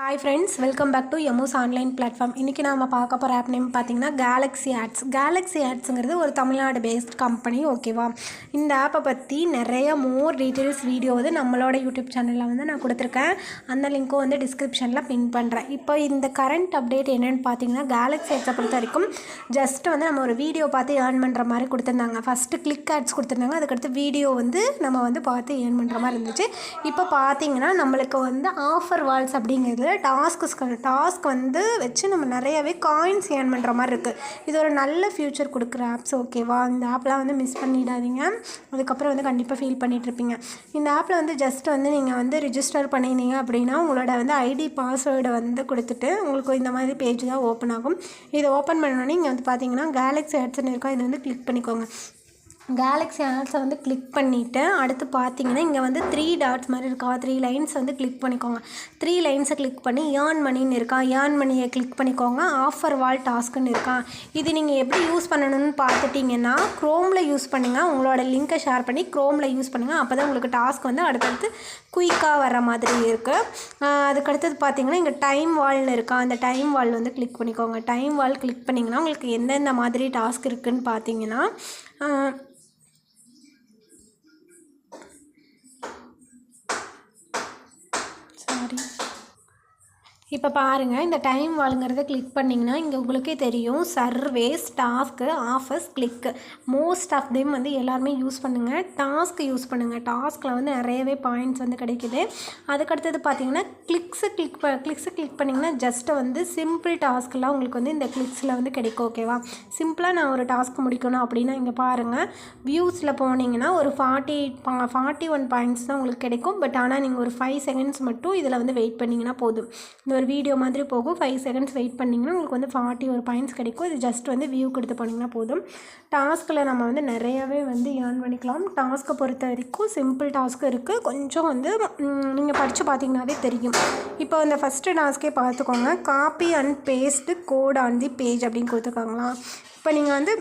Hi friends, welcome back to Yamu's online platform. இன்னைக்கு நாம பார்க்க போற ஆப் நேம் பாத்தீங்கன்னா Galaxy Ads. Galaxy Adsங்கிறது ஒரு தமிழ்நாடு பேஸ்ட் கம்பெனி, ஓகேவா? இந்த ஆப்பை பத்தி நிறைய மோர் டீடைல்ஸ் வீடியோ வந்து நம்மளோட யூடியூப் சேனல்ல வந்து நான் கொடுத்திருக்கேன். அந்த லிங்க்கும் வந்து டிஸ்கிரிப்ஷன்ல பின் பண்றேன். இப்போ இந்த கரண்ட் அப்டேட் என்னன்னு பாத்தீங்கன்னா Galaxy Ads பொறுத்த வரைக்கும் ஜஸ்ட் வந்து நம்ம ஒரு வீடியோ பார்த்து earn பண்ற மாதிரி கொடுத்திருந்தாங்க. ஃபர்ஸ்ட் கிளிக் ஆட்ஸ் கொடுத்திருந்தாங்க. அதுக்கு அடுத்து வீடியோ வந்து நம்ம வந்து பார்த்து earn பண்ற மாதிரி இருந்துச்சு. இப்போ பாத்தீங்கன்னா நம்மளுக்கு வந்து ஆஃபர் வால்ஸ் அப்படிங்கிறது டாஸ்க் வந்து வச்சு நம்ம நிறையவே காயின்ஸ் ஏர்ன் பண்ணுற மாதிரி இருக்குது. இது ஒரு நல்ல ஃபியூச்சர் கொடுக்குற ஆப்ஸ், ஓகேவா? இந்த ஆப்லாம் வந்து மிஸ் பண்ணிடாதீங்க. அதுக்கப்புறம் வந்து கண்டிப்பாக ஃபீல் பண்ணிகிட்ருப்பீங்க. இந்த ஆப்பில் வந்து ஜஸ்ட் வந்து நீங்கள் வந்து ரிஜிஸ்டர் பண்ணியிருந்தீங்க அப்படின்னா உங்களோட வந்து ஐடி பாஸ்வேர்டை வந்து கொடுத்துட்டு உங்களுக்கு இந்த மாதிரி பேஜ் தான் ஓப்பன் ஆகும். இதை ஓப்பன் பண்ணோன்னே இங்கே வந்து பார்த்தீங்கன்னா Galaxy Adsன்னு இருக்கா, இதை வந்து கிளிக் பண்ணிக்கோங்க. Galaxy Adsஸை வந்து கிளிக் பண்ணிவிட்டு அடுத்து பார்த்தீங்கன்னா இங்கே வந்து 3 டாட்ஸ் மாதிரி இருக்கா, 3 லைன்ஸ் வந்து கிளிக் பண்ணிக்கோங்க. 3 லைன்ஸை கிளிக் பண்ணி ஏர்ன் மணின்னு இருக்கா, ஏர்ன் மணியை கிளிக் பண்ணிக்கோங்க. ஆஃபர் வால் டாஸ்க்குன்னு இருக்கா. இது நீங்கள் எப்படி யூஸ் பண்ணணும்னு பார்த்துட்டிங்கன்னா க்ரோமில் யூஸ் பண்ணுங்கள். உங்களோட லிங்க்கை ஷேர் பண்ணி க்ரோமில் யூஸ் பண்ணுங்கள். அப்போ தான் உங்களுக்கு டாஸ்க் வந்து அடுத்தடுத்து குயிக்காக வர மாதிரி இருக்குது. அதுக்கடுத்தது பார்த்தீங்கன்னா இங்கே டைம் வால்னு இருக்கா, அந்த டைம் வால் வந்து கிளிக் பண்ணிக்கோங்க. டைம் வால் கிளிக் பண்ணிங்கன்னா உங்களுக்கு எந்தெந்த மாதிரி டாஸ்க் இருக்குதுன்னு பார்த்தீங்கன்னா இப்போ பாருங்கள், இந்த டைம் வால்ங்கிறத கிளிக் பண்ணிங்கன்னா இங்கே உங்களுக்கே தெரியும் சர்வேஸ், டாஸ்க்கு, ஆஃபர்ஸ், கிளிக்கு. மோஸ்ட் ஆஃப் தெம் வந்து எல்லாருமே யூஸ் பண்ணுங்கள். டாஸ்க்கு யூஸ் பண்ணுங்கள். டாஸ்கில் வந்து நிறையவே பாயிண்ட்ஸ் வந்து கிடைக்கிது. அதுக்கடுத்தது பார்த்தீங்கன்னா கிளிக்ஸை கிளிக் பண்ணிங்கன்னா ஜஸ்ட்டு வந்து சிம்பிள் டாஸ்க்கெலாம் உங்களுக்கு வந்து இந்த கிளிக்ஸில் வந்து கிடைக்கும், ஓகேவா? சிம்பிளாக நான் ஒரு டாஸ்க் முடிக்கணும் அப்படின்னா இங்கே பாருங்கள், வியூஸில் போனீங்கன்னா ஒரு 41 பாயிண்ட்ஸ் தான் உங்களுக்கு கிடைக்கும். பட் ஆனால் நீங்கள் ஒரு 5 செகண்ட்ஸ் மட்டும் இதில் வந்து வெயிட் பண்ணிங்கன்னா போதும். இந்த ஒரு வீடியோ மாதிரி போகும். 5 செகண்ட்ஸ் வெயிட் பண்ணிங்கன்னா உங்களுக்கு வந்து 41 பாயிண்ட்ஸ் கிடைக்கும். இது ஜஸ்ட் வந்து வியூ கொடுத்து போனீங்கன்னா போதும். டாஸ்கில் நம்ம வந்து நிறையவே வந்து ஏர்ன் பண்ணிக்கலாம். டாஸ்க்கை பொறுத்த வரைக்கும் சிம்பிள் டாஸ்க்கு இருக்குது. கொஞ்சம் வந்து நீங்கள் படித்து பார்த்தீங்கன்னாவே தெரியும். இப்போ இந்த ஃபஸ்ட்டு டாஸ்க்கே பார்த்துக்கோங்க. Copy and paste code on the page அப்படின்னு கொடுத்துருக்காங்களா. இப்போ நீங்கள் வந்து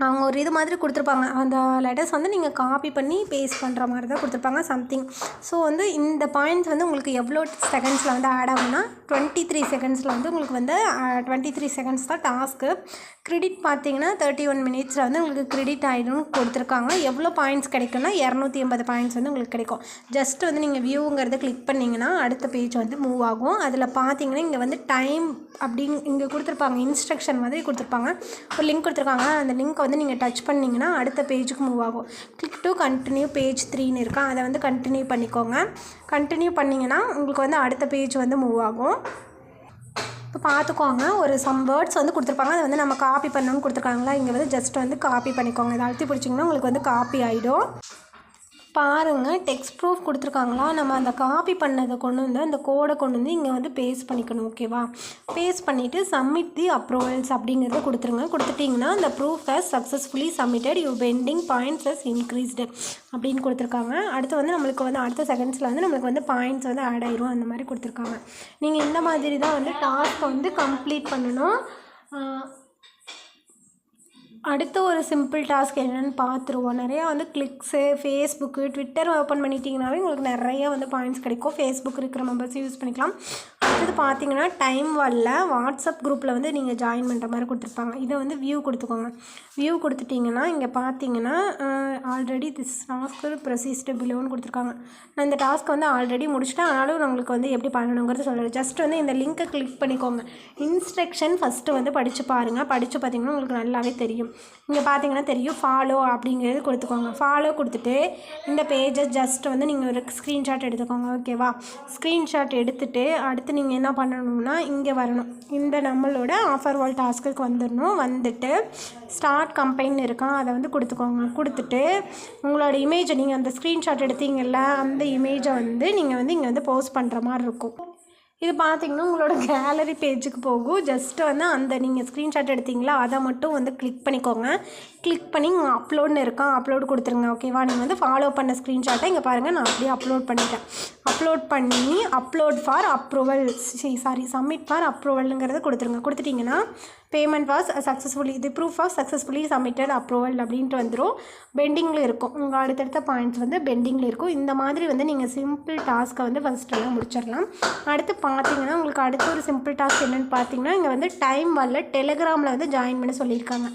அவங்க ஒரு இது மாதிரி கொடுத்துருப்பாங்க. அந்த லெட்டர்ஸ் வந்து நீங்கள் காப்பி பண்ணி பேஸ்ட் பண்ணுற மாதிரி தான் கொடுத்துருப்பாங்க சம்திங். ஸோ வந்து இந்த பாயிண்ட்ஸ் வந்து உங்களுக்கு எவ்வளோ செகண்ட்ஸில் வந்து ஆட் ஆகும்னா 23 செகண்ட்ஸில் வந்து உங்களுக்கு வந்து 23 செகண்ட்ஸ் தான் டாஸ்க்கு. கிரெடிட் பார்த்தீங்கன்னா 31 மினிட்ஸில் வந்து உங்களுக்கு கிரெடிட் ஆகிடும்னு கொடுத்துருக்காங்க. எவ்வளோ பாயிண்ட்ஸ் கிடைக்கும்னா 280 பாயிண்ட்ஸ் வந்து உங்களுக்கு கிடைக்கும். ஜஸ்ட் வந்து நீங்கள் வியூங்கிறத கிளிக் பண்ணிங்கன்னா அடுத்த பேஜ் வந்து மூவ் ஆகும். அதில் பார்த்தீங்கன்னா இங்கே வந்து டைம் அப்படின்னு இங்கே கொடுத்துருப்பாங்க, இன்ஸ்ட்ரக்ஷன் மாதிரி கொடுத்துருப்பாங்க. ஒரு லிங்க் கொடுத்துருக்காங்க. அந்த லிங்க் வந்து நீங்கள் டச் பண்ணிங்கன்னா அடுத்த பேஜுக்கு மூவ் ஆகும். கிளிக் டு கண்டினியூ பேஜ் 3ன்னு இருக்கா, அதை வந்து கண்டினியூ பண்ணிக்கோங்க. கண்டினியூ பண்ணிங்கன்னா உங்களுக்கு வந்து அடுத்த பேஜ் வந்து மூவ் ஆகும். இப்போ பார்த்துக்கோங்க, ஒரு சம் வேர்ட்ஸ் வந்து கொடுத்துருப்பாங்க. அதை வந்து நம்ம காப்பி பண்ணணும்னு கொடுத்துருக்காங்களா. இங்கே வந்து ஜஸ்ட் வந்து காப்பி பண்ணிக்கோங்க. இதை அழுத்தி பிடிச்சிங்கன்னா உங்களுக்கு வந்து காப்பி ஆகிடும். பாருங்கள், டெக்ஸ்ட் ப்ரூஃப் கொடுத்துருக்காங்களா. நம்ம அந்த காப்பி பண்ணதை கொண்டு வந்து அந்த கோடை கொண்டு வந்து இங்கே வந்து பேஸ்ட் பண்ணிக்கணும், ஓகேவா? பேஸ்ட் பண்ணிவிட்டு சப்மிட் தி அப்ரூவல்ஸ் அப்படிங்கிறத கொடுத்துருங்க. கொடுத்துட்டிங்கன்னா அந்த proof has successfully submitted, you pending points has increased அப்படின்னு கொடுத்துருக்காங்க. அடுத்து வந்து நம்மளுக்கு வந்து அடுத்த செகண்ட்ஸில் வந்து நம்மளுக்கு வந்து பாயிண்ட்ஸ் வந்து ஆட் ஆயிரும், அந்த மாதிரி கொடுத்துருக்காங்க. நீங்கள் இந்த மாதிரி தான் வந்து டாஸ்க்கை வந்து கம்ப்ளீட் பண்ணணும். அடுத்த ஒரு சிம்பிள் டாஸ்க் என்னென்னு பார்த்துருவோம். நிறையா வந்து கிளிக்ஸு, ஃபேஸ்புக்கு, ட்விட்டர் ஓப்பன் பண்ணிட்டீங்கன்னாவே உங்களுக்கு நிறைய வந்து பாயிண்ட்ஸ் கிடைக்கும். ஃபேஸ்புக் இருக்கிற மெம்பர்ஸ் யூஸ் பண்ணிக்கலாம். அடுத்தது பார்த்தீங்கன்னா டைம் வாலில் வாட்ஸ்அப் குரூப்பில் வந்து நீங்கள் ஜாயின் பண்ணுற மாதிரி கொடுத்துருப்பாங்க. இதை வந்து வியூ கொடுத்துக்கோங்க. வியூ கொடுத்துட்டிங்கன்னா இங்கே பார்த்தீங்கன்னா ஆல்ரெடி திஸ் டாஸ்க்கு ப்ரொசீஸ்டு பிலோன்னு கொடுத்துருக்காங்க. நான் இந்த டாஸ்க்கை வந்து ஆல்ரெடி முடிச்சுட்டேன். ஆனாலும் நம்மளுக்கு வந்து எப்படி பண்ணணுங்கிறது சொல்கிறேன். ஜஸ்ட் வந்து இந்த லிங்க்கை கிளிக் பண்ணிக்கோங்க. இன்ஸ்ட்ரக்ஷன் ஃபஸ்ட்டு வந்து படித்து பாருங்கள். படித்து பார்த்தீங்கன்னா உங்களுக்கு நல்லாவே தெரியும். இங்கே பார்த்தீங்கன்னா தெரியும் ஃபாலோ அப்படிங்கிறது கொடுத்துக்கோங்க. ஃபாலோ கொடுத்துட்டு இந்த பேஜை ஜஸ்ட் வந்து நீங்கள் ஒரு ஸ்க்ரீன்ஷாட் எடுத்துக்கோங்க, ஓகேவா? ஸ்க்ரீன்ஷாட் எடுத்துகிட்டு அடுத்து நீங்கள் என்ன பண்ணணும்னா இங்கே வரணும். இந்த நம்மளோட ஆஃபர் வால் டாஸ்க்குக்கு வந்துடணும். வந்துட்டு ஸ்டார்ட் கம்பெயின் இருக்கான், அதை வந்து கொடுத்துக்கோங்க. கொடுத்துட்டு உங்களோட இமேஜை நீங்கள் அந்த ஸ்க்ரீன்ஷாட் எடுத்தீங்கல்ல, அந்த இமேஜை வந்து நீங்கள் வந்து இங்கே வந்து போஸ்ட் பண்ணுற மாதிரி இருக்கும். இது பார்த்தீங்கன்னா உங்களோட கேலரி பேஜுக்கு போகும். ஜஸ்ட்டு வந்து அந்த நீங்கள் ஸ்க்ரீன்ஷாட் எடுத்தீங்களா அதை மட்டும் வந்து கிளிக் பண்ணிக்கோங்க. கிளிக் பண்ணி அப்லோட்னு இருக்கான், அப்லோட் கொடுத்துருங்க, ஓகேவா? நீங்கள் வந்து ஃபாலோ பண்ண ஸ்க்ரீன்ஷாட்டை இங்கே பாருங்கள், நான் அப்படியே அப்லோட் பண்ணிட்டேன். அப்லோட் பண்ணி upload for approval submit for அப்ரூவலுங்கிறத கொடுத்துருங்க. கொடுத்துட்டிங்கன்னா பேமெண்ட் வாஸ் சக்ஸஸ்ஃபுல்லி இது proof of successfully submitted approval அப்படின்ட்டு வந்துடும். பெண்டிங்கில் இருக்கும், உங்கள் அடுத்தடுத்த பாயிண்ட்ஸ் வந்து பெண்டிங்கில் இருக்கும். இந்த மாதிரி வந்து நீங்கள் சிம்பிள் டாஸ்க்கை வந்து ஃபஸ்ட்டெல்லாம் முடிச்சிடலாம். அடுத்து பார்த்தீங்கன்னா உங்களுக்கு அடுத்த ஒரு சிம்பிள் டாஸ்க் என்னென்னு பார்த்தீங்கன்னா, இங்கே வந்து டைம் வரல டெலிகிராமில் வந்து ஜாயின் பண்ண சொல்லியிருக்காங்க.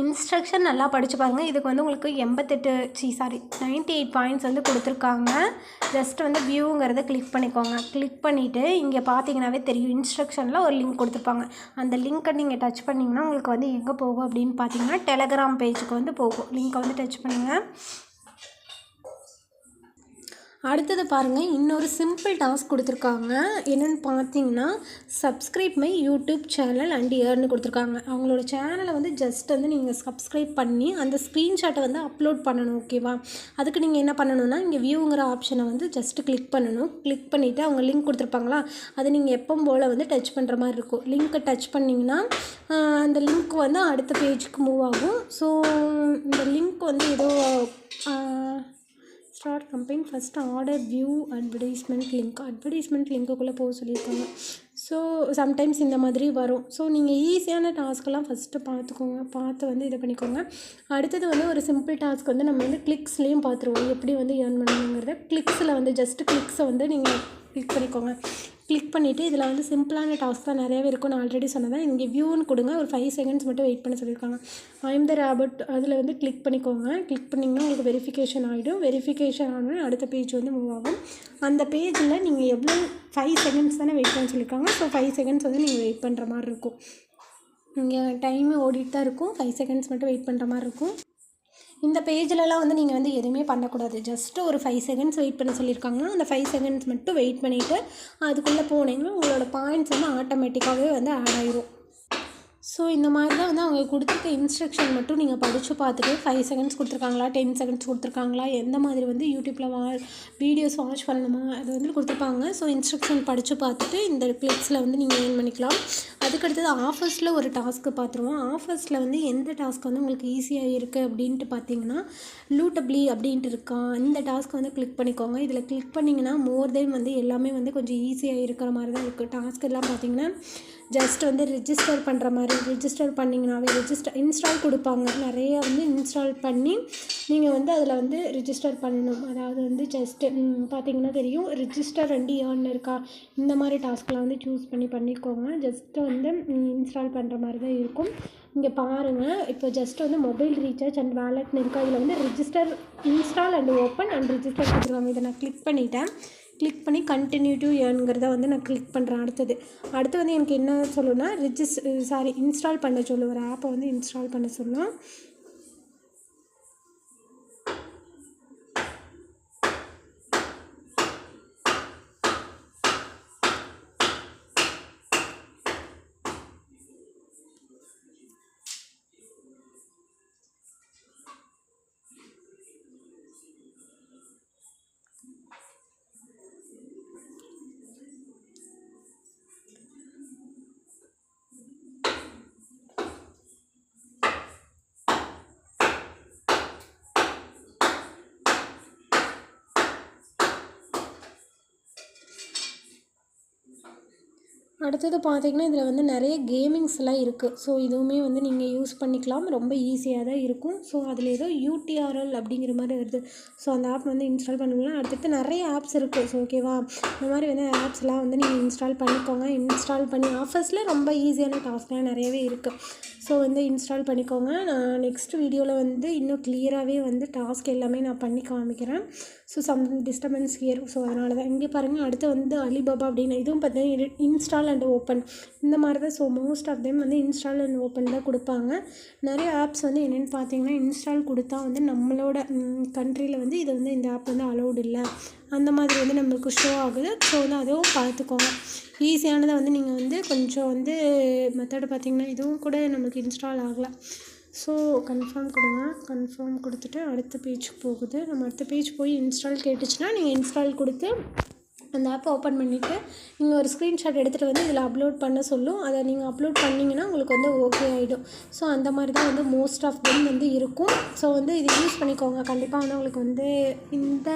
இன்ஸ்ட்ரக்ஷன் நல்லா படித்து பாருங்கள். இதுக்கு வந்து உங்களுக்கு 98 பாயிண்ட்ஸ் வந்து கொடுத்துருக்காங்க. ஜஸ்ட் வந்து வியூங்கிறத கிளிக் பண்ணிக்கோங்க. கிளிக் பண்ணிவிட்டு இங்கே பார்த்தீங்கன்னாவே தெரியும், இன்ஸ்ட்ரக்ஷனில் ஒரு லிங்க் கொடுத்துருப்பாங்க. அந்த லிங்க்கை நீங்கள் டச் பண்ணிங்கன்னா உங்களுக்கு வந்து எங்கே போகும் அப்படின்னு பார்த்தீங்கன்னா டெலகிராம் பேஜுக்கு வந்து போகும். லிங்க்கை வந்து டச் பண்ணுங்கள். அடுத்தது பாருங்கள், இன்னொரு சிம்பிள் டாஸ்க் கொடுத்துருக்காங்க. என்னென்னு பார்த்தீங்கன்னா subscribe my YouTube channel and இயர்னு கொடுத்துருக்காங்க. அவங்களோட சேனலை வந்து ஜஸ்ட் வந்து நீங்கள் சப்ஸ்கிரைப் பண்ணி அந்த ஸ்க்ரீன்ஷாட்டை வந்து அப்லோட் பண்ணணும். ஓகேவா? அதுக்கு நீங்கள் என்ன பண்ணணும்னா இங்கே வியூங்கிற ஆப்ஷனை வந்து ஜஸ்ட்டு கிளிக் பண்ணணும். கிளிக் பண்ணிவிட்டு அவங்க லிங்க் கொடுத்துருப்பாங்களா, அதை நீங்கள் எப்போ போல் வந்து டச் பண்ணுற மாதிரி இருக்கும். லிங்க்கை டச் பண்ணிங்கன்னா அந்த லிங்க் வந்து அடுத்த பேஜுக்கு மூவ் ஆகும். ஸோ இந்த லிங்க் வந்து ஏதோ start company first order view advertisement லிங்க்குள்ளே போக சொல்லியிருக்காங்க. ஸோ சம்டைம்ஸ் இந்த மாதிரி வரும். ஸோ நீங்கள் ஈஸியான டாஸ்க்கெல்லாம் ஃபஸ்ட்டு பார்த்துக்கோங்க, பார்த்து வந்து இது பண்ணிக்கோங்க. அடுத்தது வந்து ஒரு சிம்பிள் டாஸ்க் வந்து நம்ம வந்து கிளிக்ஸ்லேயும் பார்த்துருவோம், எப்படி வந்து ஏர்ன் பண்ணணுங்கிறத. கிளிக்ஸில் வந்து ஜஸ்ட்டு கிளிக்ஸை வந்து நீங்கள் கிளிக் பண்ணிக்கோங்க. கிளிக் பண்ணிவிட்டு இதில் வந்து சிம்பிளான டாஸ்க் தான் நிறையாவே இருக்கும். நான் ஆல்ரெடி சொன்னதான். இங்கே வியூன்னு கொடுங்க, ஒரு 5 செகண்ட்ஸ் மட்டும் வெயிட் பண்ண சொல்லியிருக்காங்க. ஐம் த ராபர்ட் அதில் வந்து கிளிக் பண்ணிக்கோங்க. கிளிக் பண்ணிங்கன்னா உங்களுக்கு வெரிஃபிகேஷன் ஆகிடும். வெரிஃபிகேஷன் ஆனால் அடுத்த பேஜ் வந்து மூவ் ஆகும். அந்த பேஜில் நீங்கள் எவ்வளோ 5 செகண்ட்ஸ் தானே வெயிட் பண்ண சொல்லியிருக்காங்க. ஸோ 5 செகண்ட்ஸ் வந்து நீங்கள் வெயிட் பண்ணுற மாதிரி இருக்கும். இங்கே டைமு ஓடிட்டு தான் இருக்கும். 5 செகண்ட்ஸ் மட்டும் வெயிட் பண்ணுற மாதிரி இருக்கும். இந்த பேஜிலலாம் வந்து நீங்கள் வந்து எதுவுமே பண்ணக்கூடாது. ஜஸ்ட்டு ஒரு 5 செகண்ட்ஸ் வெயிட் பண்ண சொல்லியிருக்காங்கன்னா அந்த 5 செகண்ட்ஸ் மட்டும் வெயிட் பண்ணிவிட்டு அதுக்குள்ளே போனீங்கன்னா உங்களோட பாயிண்ட்ஸ் வந்து ஆட்டோமேட்டிக்காகவே வந்து ஆட் ஆயிரும். ஸோ இந்த மாதிரி தான் வந்து அவங்க கொடுத்துருக்க இன்ஸ்ட்ரக்ஷன் மட்டும் நீங்கள் படித்து பார்த்துட்டு 5 செகண்ட்ஸ் கொடுத்துருக்காங்களா, 10 செகண்ட்ஸ் கொடுத்துருக்காங்களா, எந்த மாதிரி வந்து யூடியூப்பில் வீடியோஸ் வாட்ச் பண்ணணுமா அது வந்து கொடுத்துருப்பாங்க. ஸோ இன்ஸ்ட்ரக்ஷன் படித்து பார்த்துட்டு இந்த கிளிக்ஸில் வந்து நீங்கள் ஏர்ன் பண்ணிக்கலாம். அதுக்கடுத்தது ஆஃபர்ஸில் ஒரு டாஸ்க்கு பார்த்துருவோம். ஆஃபர்ஸில் வந்து எந்த டாஸ்க் வந்து உங்களுக்கு ஈஸியாக இருக்குது அப்படின்ட்டு பார்த்தீங்கன்னா லூட்டபிளி அப்படின்ட்டு இருக்கா, இந்த டாஸ்க் வந்து கிளிக் பண்ணிக்கோங்க. இதில் கிளிக் பண்ணிங்கன்னா மோர் தென் வந்து எல்லாமே வந்து கொஞ்சம் ஈஸியாக இருக்கிற மாதிரி தான் இருக்குது. டாஸ்க் எல்லாம் பார்த்தீங்கன்னா ஜஸ்ட் வந்து ரிஜிஸ்டர் பண்ணுற மாதிரி, ரிஜிஸ்டர் பண்ணிங்கனாவே இன்ஸ்டால் கொடுப்பாங்க. நிறைய வந்து இன்ஸ்டால் பண்ணி நீங்கள் வந்து அதில் வந்து ரிஜிஸ்டர் பண்ணணும். அதாவது வந்து ஜஸ்ட்டு பார்த்தீங்கன்னா தெரியும், ரிஜிஸ்டர் அண்ட் ஏர்ன் இருக்கா, இந்த மாதிரி டாஸ்க்லாம் வந்து சூஸ் பண்ணிக்கோங்க. ஜஸ்ட்டு வந்து இன்ஸ்டால் பண்ணுற மாதிரி தான் இருக்கும். இங்கே பாருங்கள், இப்போ ஜஸ்ட் வந்து மொபைல் ரீசார்ஜ் அண்ட் வேலட்னு இருக்கா, இதில் வந்து register install and open and register கொடுத்துருவாங்க. இதை நான் கிளிக் பண்ணிட்டேன். கிளிக் பண்ணி கண்டினியூ டு ஏர்னுங்கிறத வந்து நான் கிளிக் பண்ணுறேன். அடுத்து வந்து எனக்கு என்ன சொல்லணும்னா இன்ஸ்டால் பண்ண சொல்லு, ஒரு ஆப்பை வந்து இன்ஸ்டால் பண்ண சொல்லலாம். அடுத்தது பார்த்திங்கன்னா இதில் வந்து நிறைய கேமிங்ஸ்லாம் இருக்குது. ஸோ இதுவுமே வந்து நீங்கள் யூஸ் பண்ணிக்கலாம், ரொம்ப ஈஸியாக தான் இருக்கும். ஸோ அதில் ஏதோ UTRL அப்படிங்கிற மாதிரி வருது. ஸோ அந்த ஆப் வந்து இன்ஸ்டால் பண்ணுவீங்களா. அடுத்தது நிறைய ஆப்ஸ் இருக்குது. ஸோ ஓகேவா, இந்த மாதிரி வந்து ஆப்ஸ்லாம் வந்து நீங்கள் இன்ஸ்டால் பண்ணிக்கோங்க. இன்ஸ்டால் பண்ணி ஆஃபர்ஸில் ரொம்ப ஈஸியான டாஸ்க்லாம் நிறையவே இருக்குது. ஸோ வந்து இன்ஸ்டால் பண்ணிக்கோங்க. நான் நெக்ஸ்ட் வீடியோவில் வந்து இன்னும் கிளியராகவே வந்து டாஸ்க் எல்லாமே நான் பண்ணி காமிக்கிறேன். So some disturbance here. So அதனால தான் இங்கே பாருங்கள். அடுத்து வந்து அலிபாபா அப்படின்னு இதுவும் பார்த்தீங்கன்னா இன்ஸ்டால் அண்ட் ஓப்பன் இந்த மாதிரி தான். ஸோ மோஸ்ட் ஆஃப் தெம் வந்து இன்ஸ்டால் அண்ட் ஓப்பன் தான் கொடுப்பாங்க. நிறைய ஆப்ஸ் வந்து என்னென்னு பார்த்தீங்கன்னா இன்ஸ்டால் கொடுத்தா வந்து நம்மளோட கண்ட்ரியில் வந்து இது வந்து இந்த ஆப் வந்து அலௌட் இல்லை அந்த மாதிரி வந்து நம்மளுக்கு ஷோ ஆகுது. ஸோ வந்து அதுவும் பார்த்துக்கோங்க. ஈஸியானதை வந்து நீங்கள் வந்து கொஞ்சம் வந்து மெத்தடு பார்த்திங்கன்னா இதுவும் கூட நம்மளுக்கு இன்ஸ்டால் ஆகலை. ஸோ கன்ஃபார்ம் கொடுங்க. கன்ஃபார்ம் கொடுத்துட்டு அடுத்த பேஜுக்கு போகுது. நம்ம அடுத்த பேஜ் போய் இன்ஸ்டால் கேட்டுச்சுன்னா நீங்கள் இன்ஸ்டால் கொடுத்து அந்த ஆப்பை ஓப்பன் பண்ணிவிட்டு நீங்கள் ஒரு ஸ்க்ரீன்ஷாட் எடுத்துகிட்டு வந்து இதில் அப்லோட் பண்ண சொல்லும். அதை நீங்கள் அப்லோட் பண்ணிங்கன்னா உங்களுக்கு வந்து ஓகே ஆகிடும். ஸோ அந்த மாதிரி தான் வந்து மோஸ்ட் ஆஃப் தெம் வந்து இருக்கும். ஸோ வந்து இது யூஸ் பண்ணிக்கோங்க. கண்டிப்பாக வந்து உங்களுக்கு வந்து இந்த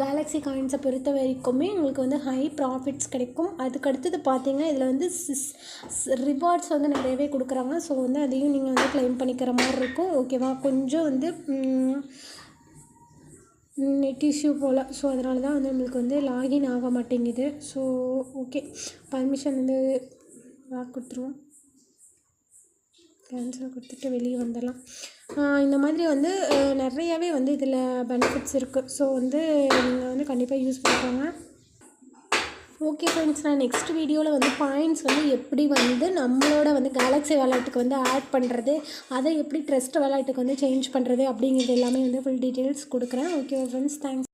கேலக்ஸி காயின்ஸை பொறுத்த வரைக்குமே உங்களுக்கு வந்து ஹை ப்ராஃபிட்ஸ் கிடைக்கும். அதுக்கடுத்தது பார்த்தீங்கன்னா இதில் வந்து ரிவார்ட்ஸ் வந்து நிறையவே கொடுக்குறாங்க. ஸோ வந்து அதையும் நீங்கள் வந்து க்ளைம் பண்ணிக்கிற மாதிரி இருக்கும். ஓகேவா? கொஞ்சம் வந்து நெட் இஷ்யூ போல். ஸோ அதனால தான் வந்து நம்மளுக்கு வந்து லாகின் ஆக மாட்டேங்குது. ஸோ ஓகே, பர்மிஷன் வந்து கொடுத்துருவோம். கேன்சல் கொடுத்துட்டு வெளியே வந்துடலாம். இந்த மாதிரி வந்து நிறையாவே வந்து இதில் பெனிஃபிட்ஸ் இருக்குது. ஸோ வந்து நீங்கள் வந்து கண்டிப்பாக யூஸ் பண்ணிக்கோங்க. ஓகே ஃப்ரெண்ட்ஸ், நான் நெக்ஸ்ட் வீடியோவில் வந்து பாயிண்ட்ஸ் வந்து எப்படி வந்து நம்மளோட வந்து கேலக்ஸி வாலெட்டுக்கு வந்து ஆட் பண்ணுறது, அதை எப்படி ட்ரஸ்ட் வாலெட்டுக்கு வந்து சேஞ்ச் பண்ணுறது அப்படிங்கிறது எல்லாமே வந்து ஃபுல் டீட்டெயில்ஸ் கொடுக்குறேன். Okay friends, thanks.